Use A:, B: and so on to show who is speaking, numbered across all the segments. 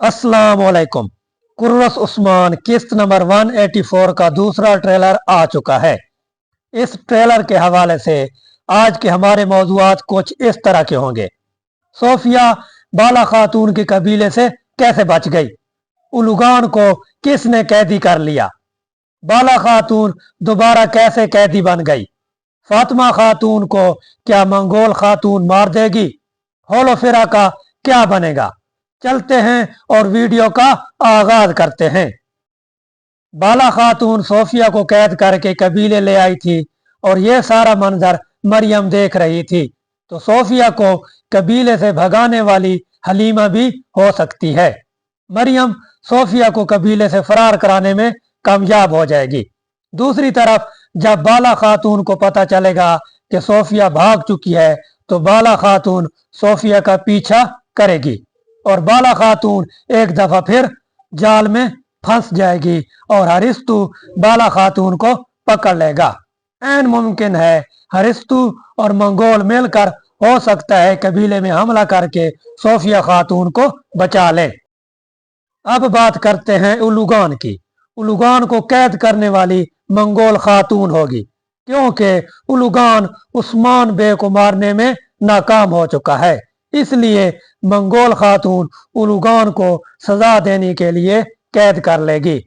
A: अस्सलाम वालेकुम। कुर्रस उस्मान किस्त नंबर 184 का दूसरा ट्रेलर आ चुका है। इस ट्रेलर के हवाले से आज के हमारे मौज़ूआत कुछ इस तरह के होंगे। सोफिया बाला खातून के कबीले से कैसे बच गई, उलुगान को किसने कैदी कर लिया, बाला खातून दोबारा कैसे कैदी बन गई, फातिमा खातून को क्या मंगोल खातून मार देगी, होलोफिरा का क्या बनेगा। चलते हैं और वीडियो का आगाज करते हैं। बाला खातून सोफिया को कैद करके कबीले ले आई थी और यह सारा मंजर मरियम देख रही थी। तो सोफिया को कबीले से भगाने वाली हलीमा भी हो सकती है। मरियम सोफिया को कबीले से फरार कराने में कामयाब हो जाएगी। दूसरी तरफ जब बाला खातून को पता चलेगा कि सोफिया भाग चुकी है तो बाला खातून सोफिया का पीछा करेगी और बाला खातून एक दफा फिर जाल में फंस जाएगी और हरिस्तु बाला खातून को पकड़ लेगा। ऐन मुमकिन है हरिस्तु और मंगोल मिलकर हो सकता है कबीले में हमला करके सोफिया खातून को बचा ले। अब बात करते हैं उलुगान की। उलुगान को कैद करने वाली मंगोल खातून होगी, क्योंकि उलुगान उस्मान बे को मारने में नाकाम हो चुका है। इसलिए मंगोल खातून उलुगान को सजा देने के लिए कैद कर लेगी।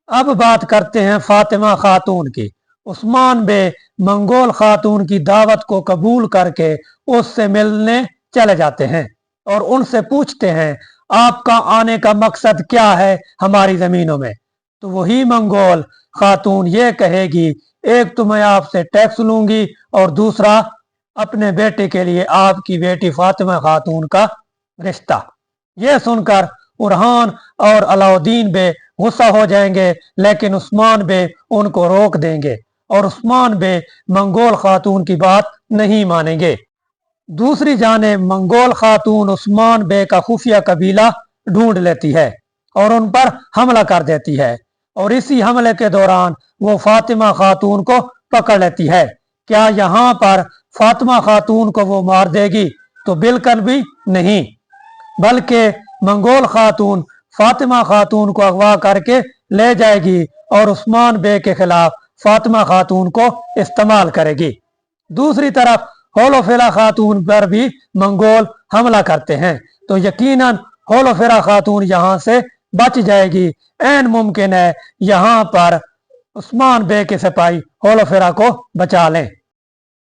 A: अब बात करते हैं फातिमा खातून की। उस्मान बे मंगोल खातून की दावत को कबूल करके उससे मिलने चले जाते हैं और उनसे पूछते हैं, आपका आने का मकसद क्या है हमारी जमीनों में। तो वही मंगोल खातून ये कहेगी, एक तो मैं आपसे टैक्स लूंगी और दूसरा अपने बेटे के लिए आपकी बेटी फातिमा खातून का रिश्ता। यह सुनकर उरहान और अलाउद्दीन बे गुस्सा हो जाएंगे, लेकिन उस्मान बे उनको रोक देंगे और उस्मान बे मंगोल खातून की बात नहीं मानेंगे। दूसरी जानिब मंगोल खातून उस्मान बे का खुफिया कबीला ढूंढ लेती है और उन पर हमला कर देती है और इसी हमले के दौरान वो फातिमा खातून को पकड़ लेती है। क्या यहाँ पर फातिमा खातून को वो मार देगी? तो बिल्कुल भी नहीं, बल्कि मंगोल खातून फातिमा खातून को अगवा करके ले जाएगी और उस्मान बे के खिलाफ फातिमा खातून को इस्तेमाल करेगी। दूसरी तरफ होलोफिरा खातून पर भी मंगोल हमला करते हैं, तो यकीनन होलोफिरा खातून यहाँ से बच जाएगी। ऐन मुमकिन है यहाँ पर उस्मान बे के सिपाही होलोफिरा को बचा लें।